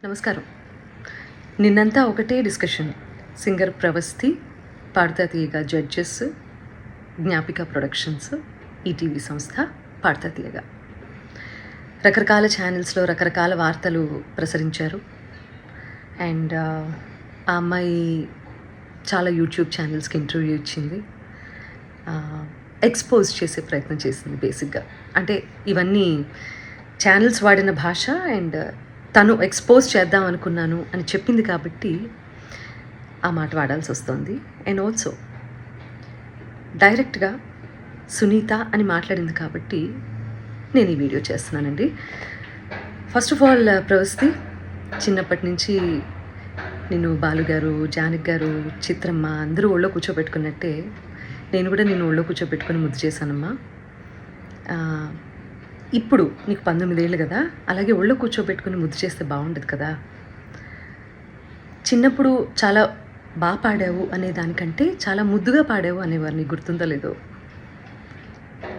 నమస్కారం. నిన్నంతా ఒకటే డిస్కషన్. సింగర్ ప్రవస్థి, పాడతా తీయగా జడ్జెస్, జ్ఞాపిక ప్రొడక్షన్స్, ఈటీవీ సంస్థ, పాడతా తీయగా రకరకాల ఛానల్స్లో రకరకాల వార్తలు ప్రసరించారు. అండ్ ఆ అమ్మాయి చాలా యూట్యూబ్ ఛానల్స్కి ఇంటర్వ్యూ ఇచ్చింది. ఎక్స్పోజ్ చేసే ప్రయత్నం చేసింది బేసిక్గా. అంటే ఇవన్నీ ఛానల్స్ వాడిన భాష అండ్ తను ఎక్స్పోజ్ చేద్దాం అనుకున్నాను అని చెప్పింది కాబట్టి ఆ మాట వాడాల్సి వస్తుంది. అండ్ ఆల్సో డైరెక్ట్గా సునీత అని మాట్లాడింది కాబట్టి నేను ఈ వీడియో చేస్తున్నానండి. ఫస్ట్ ఆఫ్ ఆల్ ప్రవస్థి, చిన్నప్పటి నుంచి నిన్ను బాలుగారు, జానక్ గారు, చిత్రమ్మ అందరూ ఒళ్ళో కూర్చోబెట్టుకున్నట్టే నేను కూడా నిన్ను ఒళ్ళో కూర్చోబెట్టుకుని ముద్దు చేశానమ్మా. ఇప్పుడు నీకు 19 ఏళ్ళు కదా, అలాగే ఒళ్ళో కూర్చోబెట్టుకుని ముద్దు చేస్తే బాగుండదు కదా. చిన్నప్పుడు చాలా బాగా పాడావు అనే దానికంటే చాలా ముద్దుగా పాడావు అనేవారు. నీకు గుర్తుందో లేదో.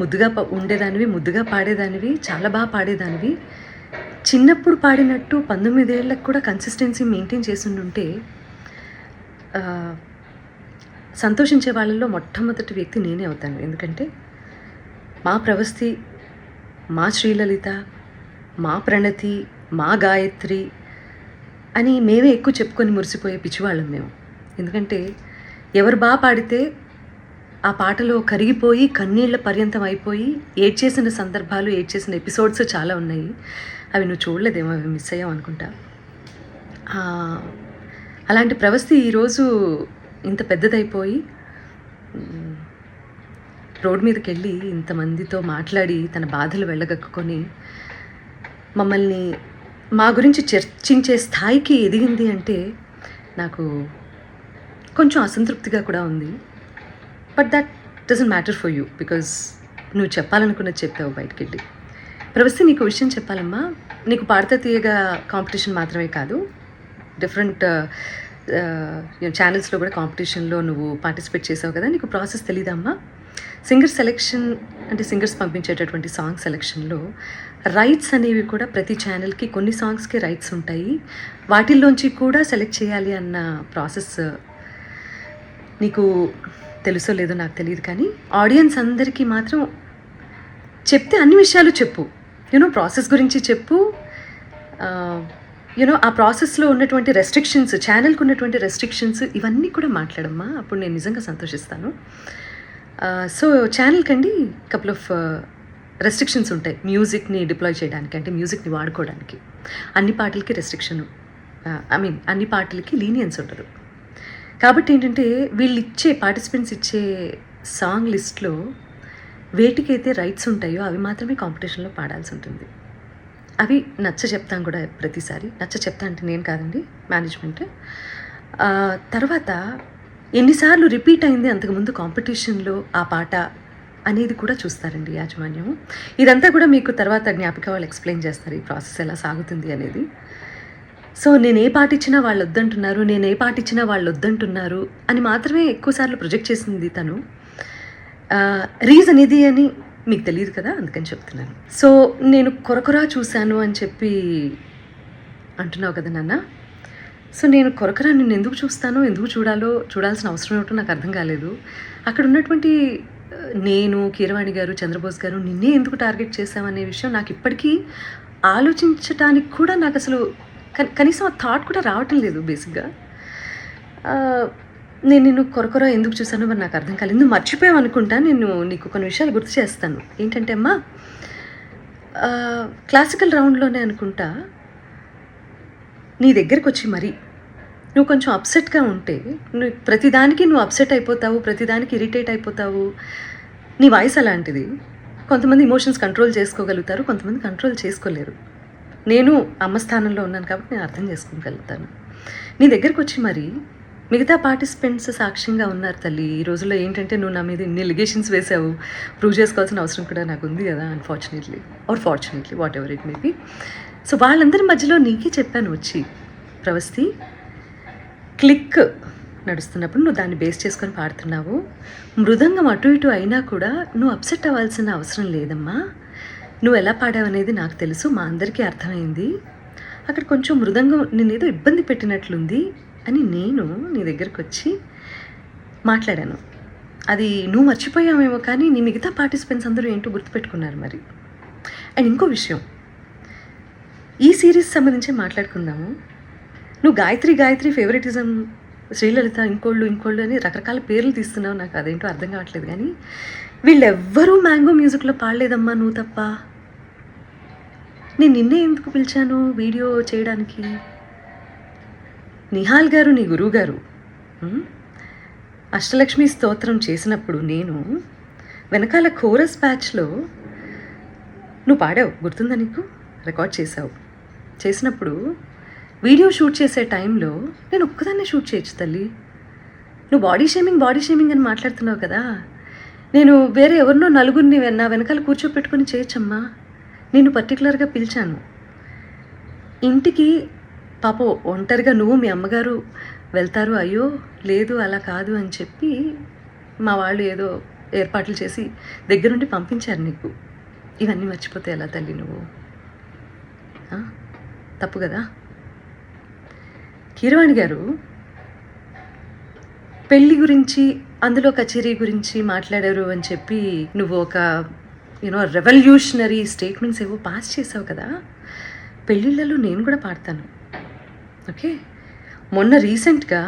ముద్దుగా ఉండేదానివి, ముద్దుగా పాడేదానివి, చాలా బాగా పాడేదానివి. చిన్నప్పుడు పాడినట్టు 19 ఏళ్ళకు కూడా కన్సిస్టెన్సీ మెయింటైన్ చేసి ఉంటే సంతోషించే వాళ్ళల్లో మొట్టమొదటి వ్యక్తి నేనే అవుతాను. ఎందుకంటే మా ప్రవస్థి, మా శ్రీలలిత, మా ప్రణతి, మా గాయత్రి అని మేమే ఎక్కువ చెప్పుకొని మురిసిపోయే పిచ్చివాళ్ళం మేము. ఎందుకంటే ఎవరు బాగా పాడితే ఆ పాటలో కరిగిపోయి కన్నీళ్ల పర్యంతం అయిపోయి ఏడ్చేసిన సందర్భాలు, ఏడ్చేసిన ఎపిసోడ్స్ చాలా ఉన్నాయి. అవి నువ్వు చూడలేదేమో, అవి మిస్ అయ్యావు అనుకుంటా. అలాంటి ప్రవస్థి ఈరోజు ఇంత పెద్దదైపోయి రోడ్ మీదకి వెళ్ళి ఇంతమందితో మాట్లాడి తన బాధలు వెళ్ళగక్కుని మమ్మల్ని మా గురించి చర్చించే స్థాయికి ఎదిగింది అంటే నాకు కొంచెం అసంతృప్తిగా కూడా ఉంది. But that doesn't matter for you, because నువ్వు చెప్పాలనుకున్నది చెప్పావు బయటికి వెళ్ళి. ప్రవస్థి, నీకు విషయం చెప్పాలమ్మా. నీకు పాడతా తీయగా కాంపిటీషన్ మాత్రమే కాదు, డిఫరెంట్ ఛానల్స్లో కూడా కాంపిటీషన్లో నువ్వు పార్టిసిపేట్ చేసావు కదా. నీకు ప్రాసెస్ తెలీదమ్మా. సింగర్ సెలెక్షన్ అంటే సింగర్స్ పంపించేటటువంటి సాంగ్ సెలెక్షన్లో రైట్స్ అనేవి కూడా ప్రతి ఛానల్కి కొన్ని సాంగ్స్కి రైట్స్ ఉంటాయి. వాటిల్లోంచి కూడా సెలెక్ట్ చేయాలి అన్న ప్రాసెస్ నీకు తెలుసో లేదో నాకు తెలియదు, కానీ ఆడియన్స్ అందరికీ మాత్రం చెప్తే అన్ని విషయాలు చెప్పు. ప్రాసెస్ గురించి చెప్పు. ఆ ప్రాసెస్లో ఉన్నటువంటి రెస్ట్రిక్షన్స్, ఛానల్కి ఉన్నటువంటి రెస్ట్రిక్షన్స్ ఇవన్నీ కూడా మాట్లాడమ్మా. అప్పుడు నేను నిజంగా సంతోషిస్తాను. సో ఛానల్కి అండి కపుల్ ఆఫ్ రెస్ట్రిక్షన్స్ ఉంటాయి. మ్యూజిక్ని డిప్లాయ్ చేయడానికి, అంటే మ్యూజిక్ని వాడుకోవడానికి అన్ని పాటలకి రెస్ట్రిక్షన్, అన్ని పాటలకి లీనియన్స్ ఉండదు. కాబట్టి ఏంటంటే వీళ్ళు పార్టిసిపెంట్స్ ఇచ్చే సాంగ్ లిస్ట్లో వేటికైతే రైట్స్ ఉంటాయో అవి మాత్రమే కాంపిటీషన్లో పాడాల్సి ఉంటుంది. అవి నచ్చ చెప్తాను కూడా ప్రతిసారి. నచ్చ చెప్తా అంటే నేను కాదండి, మేనేజ్మెంట్. తర్వాత ఎన్నిసార్లు రిపీట్ అయింది అంతకుముందు కాంపిటీషన్లో ఆ పాట అనేది కూడా చూస్తారండి యాజమాన్యం. ఇదంతా కూడా మీకు తర్వాత జ్ఞాపిక వాళ్ళు ఎక్స్ప్లెయిన్ చేస్తారు ఈ ప్రాసెస్ ఎలా సాగుతుంది అనేది. సో నేను ఏ పాట ఇచ్చినా వాళ్ళు వద్దంటున్నారు, నేను ఏ పాట ఇచ్చినా వాళ్ళు వద్దంటున్నారు అని మాత్రమే ఎక్కువసార్లు ప్రొజెక్ట్ చేసింది తను. రీజన్ ఇది అని మీకు తెలియదు కదా, అందుకని చెప్తున్నాను. సో నేను కొరకొరా చూశాను అని చెప్పి అంటున్నావు కదా నాన్న. సో నేను కొరకరా నిన్ను ఎందుకు చూస్తానో, ఎందుకు చూడాల్సిన అవసరం ఏమిటో నాకు అర్థం కాలేదు. అక్కడ ఉన్నటువంటి నేను, కీరవాణి గారు, చంద్రబోస్ గారు నిన్నే ఎందుకు టార్గెట్ చేశామనే విషయం నాకు ఇప్పటికీ ఆలోచించడానికి కూడా నాకు అసలు కనీసం ఆ థాట్ కూడా రావటం లేదు. బేసిక్గా నేను నిన్ను కొరకొరా ఎందుకు చూసానో మరి నాకు అర్థం కాలేదు. నువ్వు మర్చిపోయావు అనుకుంటా. నేను నీకు కొన్ని విషయాలు గుర్తు చేస్తాను. ఏంటంటే అమ్మా, క్లాసికల్ రౌండ్లోనే అనుకుంటా నీ దగ్గరికి వచ్చి మరి నువ్వు కొంచెం అప్సెట్గా ఉంటే, ప్రతిదానికి నువ్వు అప్సెట్ అయిపోతావు, ప్రతిదానికి ఇరిటేట్ అయిపోతావు. నీ వాయిస్ అలాంటిది. కొంతమంది ఇమోషన్స్ కంట్రోల్ చేసుకోగలుగుతారు, కొంతమంది కంట్రోల్ చేసుకోలేరు. నేను అమ్మ స్థానంలో ఉన్నాను కాబట్టి నేను అర్థం చేసుకోగలుగుతాను. నీ దగ్గరికి వచ్చి మరి మిగతా పార్టిసిపెంట్స్ సాక్ష్యంగా ఉన్నారు తల్లి. ఈ రోజుల్లో ఏంటంటే నువ్వు నా మీద ఇన్ని ఎలిగేషన్స్ వేసావు, ప్రూవ్ చేసుకోవాల్సిన అవసరం కూడా నాకు ఉంది కదా, unfortunately are fortunately, what ever it may be. So వాళ్ళందరి మధ్యలో నీకే చెప్పాను వచ్చి, ప్రవస్థి క్లిక్ నడుస్తున్నప్పుడు నువ్వు దాన్ని బేస్ చేసుకొని పాడుతున్నావు. మృదంగం అటు ఇటు అయినా కూడా నువ్వు అప్సెట్ అవ్వాల్సిన అవసరం లేదమ్మా. నువ్వు ఎలా పాడావనేది నాకు తెలుసు, మా అందరికీ అర్థమైంది. అక్కడ కొంచెం మృదంగం నేనేదో ఇబ్బంది పెట్టినట్లుంది అని నేను నీ దగ్గరికి వచ్చి మాట్లాడాను. అది నువ్వు మర్చిపోయావేమో కానీ నీ మిగతా పార్టిసిపెంట్స్ అందరూ ఏంటో గుర్తుపెట్టుకున్నారు మరి. అండ్ ఇంకో విషయం, ఈ సిరీస్ సంబంధించి మాట్లాడుకుందాము. నువ్వు గాయత్రి ఫేవరెటిజం, శ్రీలలిత ఇంకోళ్ళు అని రకరకాల పేర్లు తీస్తున్నావు. నాకు అదేంటో అర్థం కావట్లేదు. కానీ వీళ్ళెవ్వరూ మ్యాంగో మ్యూజిక్లో పాడలేదమ్మా, నువ్వు తప్ప. నేను నిన్నే ఎందుకు పిలిచాను వీడియో చేయడానికి? నిహాల్ గారు నీ గురువు గారు అష్టలక్ష్మి స్తోత్రం చేసినప్పుడు నేను వెనకాల కోరస్ బ్యాచ్లో నువ్వు పాడావు, గుర్తుందా నీకు? రికార్డ్ చేసినప్పుడు వీడియో షూట్ చేసే టైంలో నేను ఒక్కదాన్నే షూట్ చేయొచ్చు తల్లి. నువ్వు బాడీ షేమింగ్ అని మాట్లాడుతున్నావు కదా, నేను వేరే ఎవరినో నలుగురిని నా వెనకాల కూర్చోపెట్టుకుని చేయొచ్చమ్మా. నేను పర్టికులర్గా పిలిచాను ఇంటికి. పాపం ఒంటరిగా నువ్వు మీ అమ్మగారు వెళ్తారు, అయ్యో లేదు అలా కాదు అని చెప్పి మా వాళ్ళు ఏదో ఏర్పాట్లు చేసి దగ్గరుండి పంపించారు నీకు. ఇవన్నీ మర్చిపోతే ఎలా తల్లి నువ్వు? తప్పు కదా. కీరవాణి గారు పెళ్ళి గురించి, అందులో కచేరీ గురించి మాట్లాడారు అని చెప్పి నువ్వు ఒక రెవల్యూషనరీ స్టేట్మెంట్స్ ఏవో పాస్ చేసావు కదా. పెళ్ళిళ్ళలో నేను కూడా పాడతాను, ఓకే? మొన్న రీసెంట్గా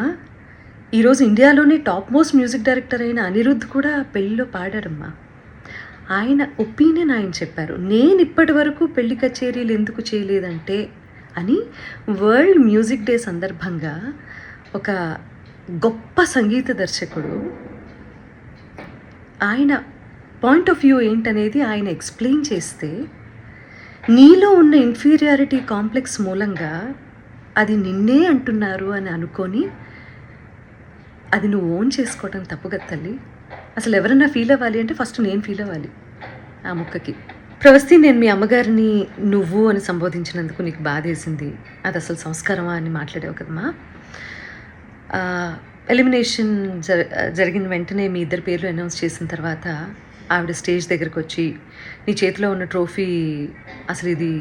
ఈరోజు ఇండియాలోనే టాప్ మోస్ట్ మ్యూజిక్ డైరెక్టర్ అయిన అనిరుద్ధ్ కూడా పెళ్ళిలో పాడాడమ్మా. ఆయన ఒపీనియన్ ఆయన చెప్పారు. నేను ఇప్పటి వరకు పెళ్లి కచేరీలు ఎందుకు చేయలేదంటే అని వరల్డ్ మ్యూజిక్ డే సందర్భంగా ఒక గొప్ప సంగీత దర్శకుడు ఆయన పాయింట్ ఆఫ్ వ్యూ ఏంటనేది ఆయన ఎక్స్ప్లెయిన్ చేస్తే, నీలో ఉన్న ఇన్ఫీరియారిటీ కాంప్లెక్స్ మూలంగా అది నిన్నే అంటున్నారు అని అనుకొని అది నువ్వు ఓన్ చేసుకోవటం తప్పు కదా తల్లి. అసలు ఎవరన్నా ఫీల్ అవ్వాలి అంటే ఫస్ట్ నేను ఫీల్ అవ్వాలి ఆ ముక్కకి. ప్రవస్తి, నేను మీ అమ్మగారిని నువ్వు అని సంబోధించినందుకు నీకు బాధేసింది, అది అసలు సంస్కారమా అని మాట్లాడావు కదమ్మా. ఎలిమినేషన్ జరిగిన వెంటనే మీ ఇద్దరు పేర్లు అనౌన్స్ చేసిన తర్వాత ఆవిడ స్టేజ్ దగ్గరకు వచ్చి నీ చేతిలో ఉన్న ట్రోఫీ, అసలు ఇది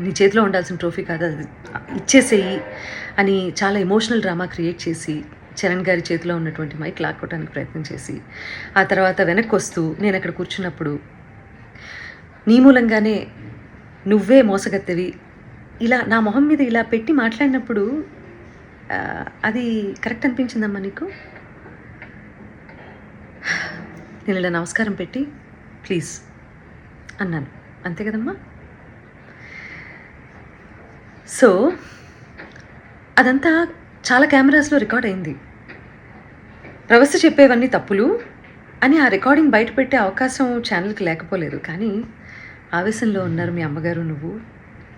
నీ చేతిలో ఉండాల్సిన ట్రోఫీ కాదు, అది ఇచ్చేసేయి అని చాలా ఎమోషనల్ డ్రామా క్రియేట్ చేసి చరణ్ గారి చేతిలో ఉన్నటువంటి మైక్ లాక్కోవడానికి ప్రయత్నం చేసి, ఆ తర్వాత వెనక్కి వస్తూ నేను అక్కడ కూర్చున్నప్పుడు నీ మూలంగానే నువ్వే మోసగత్తెవి ఇలా నా మొహం మీద ఇలా పెట్టి మాట్లాడినప్పుడు అది కరెక్ట్ అనిపించిందమ్మా నీకు? నేను ఇలా నమస్కారం పెట్టి ప్లీజ్ అన్నాను, అంతే కదమ్మా. సో అదంతా చాలా కెమెరాస్లో రికార్డ్ అయింది. ప్రవస్తి చెప్పేవన్నీ తప్పులు అని ఆ రికార్డింగ్ బయట పెట్టే అవకాశం ఛానల్కి లేకపోలేదు. కానీ ఆవేశంలో ఉన్నారు మీ అమ్మగారు, నువ్వు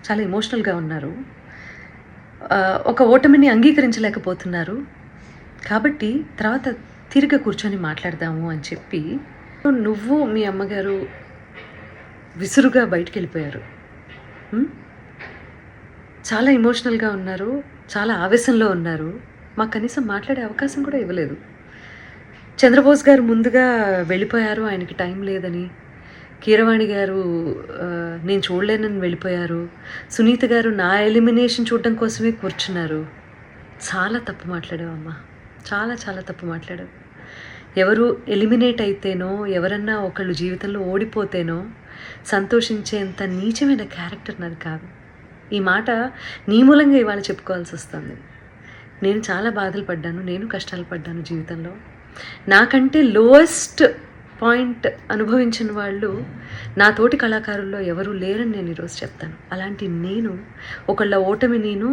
చాలా ఎమోషనల్గా ఉన్నారు, ఒక ఓటమిని అంగీకరించలేకపోతున్నారు. కాబట్టి తర్వాత తిరిగి కూర్చొని మాట్లాడదాము అని చెప్పి నువ్వు మీ అమ్మగారు విసురుగా బయటికి వెళ్ళిపోయారు. చాలా ఎమోషనల్గా ఉన్నారు, చాలా ఆవేశంలో ఉన్నారు. మాకు కనీసం మాట్లాడే అవకాశం కూడా ఇవ్వలేదు. చంద్రబోస్ గారు ముందుగా వెళ్ళిపోయారు, ఆయనకి టైం లేదని. కీరవాణి గారు నేను చూడలేనని వెళ్ళిపోయారు. సునీత గారు నా ఎలిమినేషన్ చూడడం కోసమే కూర్చున్నారు. చాలా తప్పు మాట్లాడావమ్మా, చాలా చాలా తప్పు మాట్లాడావు. ఎవరు ఎలిమినేట్ అయితేనో, ఎవరన్నా ఒకళ్ళు జీవితంలో ఓడిపోతేనో సంతోషించేంత నీచమైన క్యారెక్టర్ నాది కాదు. ఈ మాట నీ మూలంగా ఇవాళ చెప్పుకోవాల్సి వస్తుంది. నేను చాలా బాధలు పడ్డాను, నేను కష్టాలు పడ్డాను జీవితంలో. నాకంటే లోయెస్ట్ పాయింట్ అనుభవించిన వాళ్ళు నా తోటి కళాకారుల్లో ఎవరూ లేరని నేను ఈరోజు చెప్తాను. అలాంటి నేను ఒకళ్ళ ఓటమి, నేను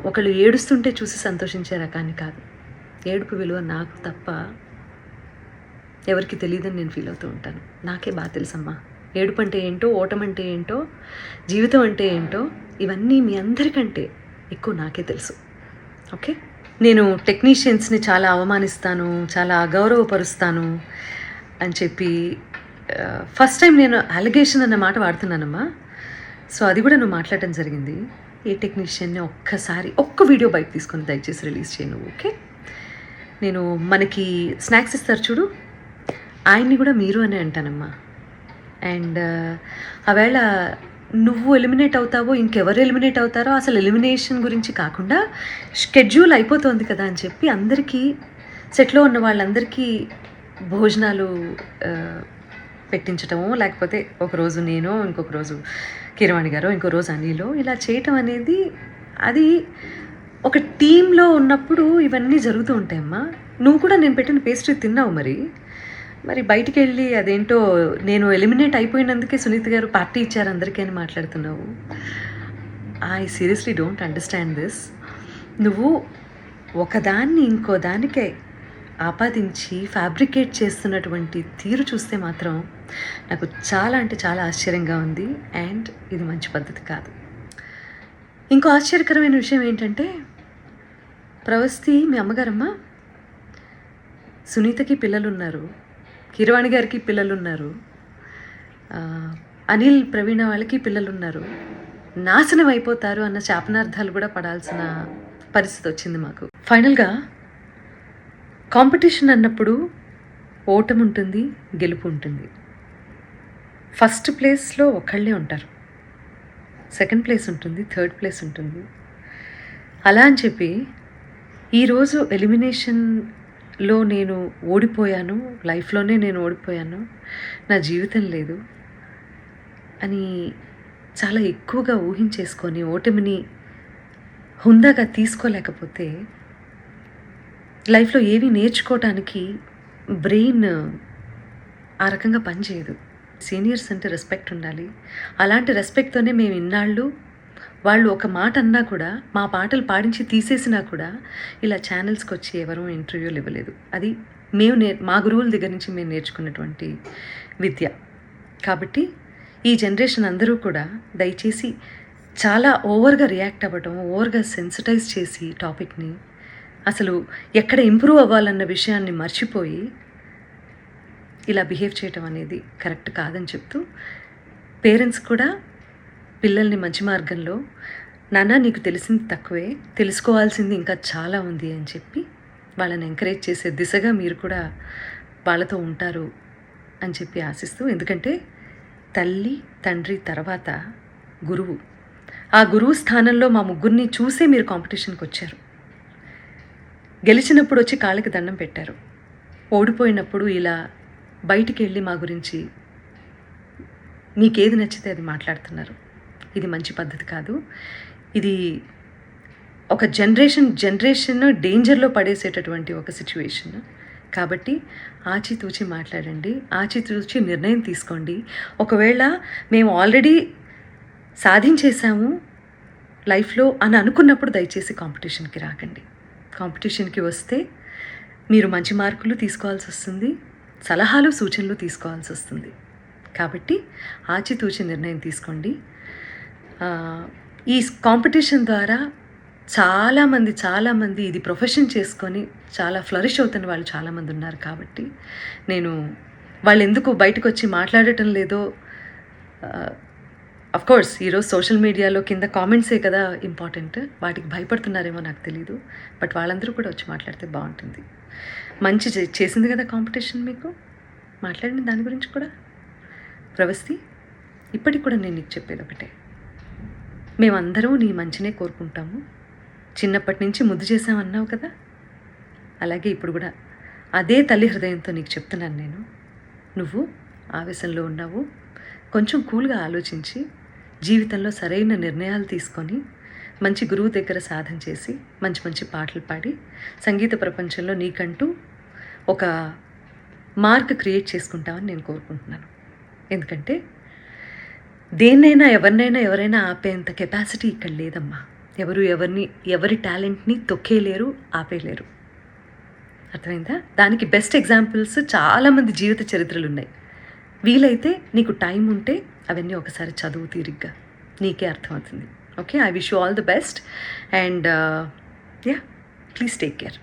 ఒకళ్ళు ఏడుస్తుంటే చూసి సంతోషించే రకాన్ని కాదు. ఏడుపు విలువ నాకు తప్ప ఎవరికి తెలియదని నేను ఫీల్ అవుతూ ఉంటాను. నాకే బాగా తెలుసమ్మా ఏడుపు అంటే ఏంటో, ఓటమంటే ఏంటో, జీవితం అంటే ఏంటో. ఇవన్నీ మీ అందరికంటే ఎక్కువ నాకే తెలుసు, ఓకే? నేను టెక్నీషియన్స్ని చాలా అవమానిస్తాను, చాలా అగౌరవపరుస్తాను అని చెప్పి ఫస్ట్ టైం నేను అలిగేషన్ అన్న మాట వాడుతున్నానమ్మా. సో అది కూడా నువ్వు మాట్లాడటం జరిగింది. ఏ టెక్నీషియన్ని ఒక్క వీడియో బయట తీసుకొని దయచేసి రిలీజ్ చేయను, ఓకే? నేను మనకి స్నాక్స్ ఇస్తారు చూడు, ఆయన్ని కూడా మీరు అనే అంటానమ్మా. అండ్ ఆవేళ నువ్వు ఎలిమినేట్ అవుతావో, ఇంకెవరు ఎలిమినేట్ అవుతారో అసలు ఎలిమినేషన్ గురించి కాకుండా షెడ్యూల్ అయిపోతోంది కదా అని చెప్పి అందరికీ సెట్‌లో ఉన్న వాళ్ళందరికీ భోజనాలు పెట్టించటమో, లేకపోతే ఒకరోజు నేనో, ఇంకొక రోజు కీరవాణి గారో, ఇంకో రోజు అనిలో ఇలా చేయటం అనేది అది ఒక టీమ్‌లో ఉన్నప్పుడు ఇవన్నీ జరుగుతూ ఉంటాయమ్మా. నువ్వు కూడా నేను పెట్టిన పేస్ట్రీ తిన్నావు మరి. మరి బయటికెళ్ళి అదేంటో నేను ఎలిమినేట్ అయిపోయినందుకే సునీత గారు పార్టీ ఇచ్చారు అందరికీ అని మాట్లాడుతున్నావు. I seriously don't understand this. నువ్వు ఒకదాన్ని ఇంకో దానికే ఆపాదించి ఫ్యాబ్రికేట్ చేస్తున్నటువంటి తీరు చూస్తే మాత్రం నాకు చాలా అంటే చాలా ఆశ్చర్యంగా ఉంది. అండ్ ఇది మంచి పద్ధతి కాదు. ఇంకో ఆశ్చర్యకరమైన విషయం ఏంటంటే, ప్రవస్తి మీ అమ్మగారమ్మ, సునీతకి పిల్లలున్నారు, కీరవాణి గారికి పిల్లలున్నారు, అనిల్ ప్రవీణ వాళ్ళకి పిల్లలున్నారు, నాశనం అయిపోతారు అన్న శాపనార్థాలు కూడా పడాల్సిన పరిస్థితి వచ్చింది మాకు. ఫైనల్గా కాంపిటీషన్ అన్నప్పుడు ఓటమి ఉంటుంది, గెలుపు ఉంటుంది. ఫస్ట్ ప్లేస్లో ఒకళ్ళే ఉంటారు, సెకండ్ ప్లేస్ ఉంటుంది, థర్డ్ ప్లేస్ ఉంటుంది. అలా అని చెప్పి ఈరోజు ఎలిమినేషన్లో నేను ఓడిపోయాను, లైఫ్లోనే నేను ఓడిపోయాను, నా జీవితం లేదు అని చాలా ఎక్కువగా ఊహించేసుకొని ఓటమిని హుందాగా తీసుకోలేకపోతే లైఫ్లో ఏవి నేర్చుకోవటానికి బ్రెయిన్ ఆ రకంగా పనిచేయదు. సీనియర్స్ అంటే రెస్పెక్ట్ ఉండాలి. అలాంటి రెస్పెక్ట్తోనే మేము ఇన్నాళ్ళు వాళ్ళు ఒక మాట అన్నా కూడా, మా పాటలు పాడించి తీసేసినా కూడా ఇలా ఛానల్స్కి వచ్చి ఎవరూ ఇంటర్వ్యూలు ఇవ్వలేదు. అది మేము మా గురువుల దగ్గర నుంచి మేము నేర్చుకున్నటువంటి విద్య. కాబట్టి ఈ జనరేషన్ అందరూ కూడా దయచేసి చాలా ఓవర్గా రియాక్ట్ అవ్వడం, ఓవర్గా సెన్సిటైజ్ చేసి టాపిక్ని అసలు ఎక్కడ ఇంప్రూవ్ అవ్వాలన్న విషయాన్ని మర్చిపోయి ఇలా బిహేవ్ చేయటం అనేది కరెక్ట్ కాదని చెప్తూ, పేరెంట్స్ కూడా పిల్లల్ని మంచి మార్గంలో, నాన్న నీకు తెలిసింది తక్కువే, తెలుసుకోవాల్సింది ఇంకా చాలా ఉంది అని చెప్పి వాళ్ళని ఎంకరేజ్ చేసే దిశగా మీరు కూడా వాళ్ళతో ఉంటారు అని చెప్పి ఆశిస్తూ, ఎందుకంటే తల్లి తండ్రి తర్వాత గురువు, ఆ గురువు స్థానంలో మా ముగ్గురిని చూసే మీరు కాంపిటీషన్కి వచ్చారు. గెలిచినప్పుడు వచ్చి కాళ్ళకి దండం పెట్టారు, ఓడిపోయినప్పుడు ఇలా బయటికి వెళ్ళి మా గురించి మీకేది నచ్చితే అది మాట్లాడుతున్నారు. ఇది మంచి పద్ధతి కాదు. ఇది ఒక జనరేషన్ డేంజర్లో పడేసేటటువంటి ఒక సిచ్యువేషన్. కాబట్టి ఆచితూచి మాట్లాడండి, ఆచితూచి నిర్ణయం తీసుకోండి. ఒకవేళ మేము ఆల్రెడీ సాధించేశాము లైఫ్లో అని అనుకున్నప్పుడు దయచేసి కాంపిటీషన్కి రాకండి. కాంపిటీషన్కి వస్తే మీరు మంచి మార్కులు తీసుకోవాల్సి వస్తుంది, సలహాలు సూచనలు తీసుకోవాల్సి వస్తుంది. కాబట్టి ఆచితూచి నిర్ణయం తీసుకోండి. ఈ కాంపిటీషన్ ద్వారా చాలామంది ఇది ప్రొఫెషన్ చేసుకొని చాలా ఫ్లరిష్ అవుతున్న వాళ్ళు చాలామంది ఉన్నారు. కాబట్టి నేను వాళ్ళు ఎందుకు బయటకు వచ్చి మాట్లాడటం లేదో, అఫ్కోర్స్ ఈరోజు సోషల్ మీడియాలో కింద కామెంట్సే కదా ఇంపార్టెంట్, వాటికి భయపడుతున్నారేమో నాకు తెలీదు. బట్ వాళ్ళందరూ కూడా వచ్చి మాట్లాడితే బాగుంటుంది. మంచి చేసింది కదా కాంపిటీషన్, మీకు మాట్లాడండి దాని గురించి కూడా. ప్రవస్తి, ఇప్పటికి కూడా నేను నీకు చెప్పేది ఒకటే, మేమందరం నీ మంచినే కోరుకుంటాము. చిన్నప్పటి నుంచి ముద్దు చేసామన్నావు కదా, అలాగే ఇప్పుడు కూడా అదే తల్లి హృదయంతో నీకు చెప్తున్నాను నేను. నువ్వు ఆవేశంలో ఉన్నావు, కొంచెం కూల్గా ఆలోచించి జీవితంలో సరైన నిర్ణయాలు తీసుకొని మంచి గురువు దగ్గర సాధన చేసి మంచి పాటలు పాడి సంగీత ప్రపంచంలో నీకంటూ ఒక మార్క్ క్రియేట్ చేసుకుంటామని నేను కోరుకుంటున్నాను. ఎందుకంటే దేన్నైనా ఎవరైనా ఆపేంత కెపాసిటీ ఇక్కడ లేదమ్మా. ఎవరి టాలెంట్ని తొక్కేయలేరు, ఆపేయలేరు. అర్థమైందా? దానికి బెస్ట్ ఎగ్జాంపుల్స్ చాలామంది జీవిత చరిత్రలు ఉన్నాయి. వీలైతే నీకు టైం ఉంటే అవన్నీ ఒకసారి చదువు తీరిగ్గా, నీకే అర్థమవుతుంది. Okay, I wish you all the best and yeah, please take care.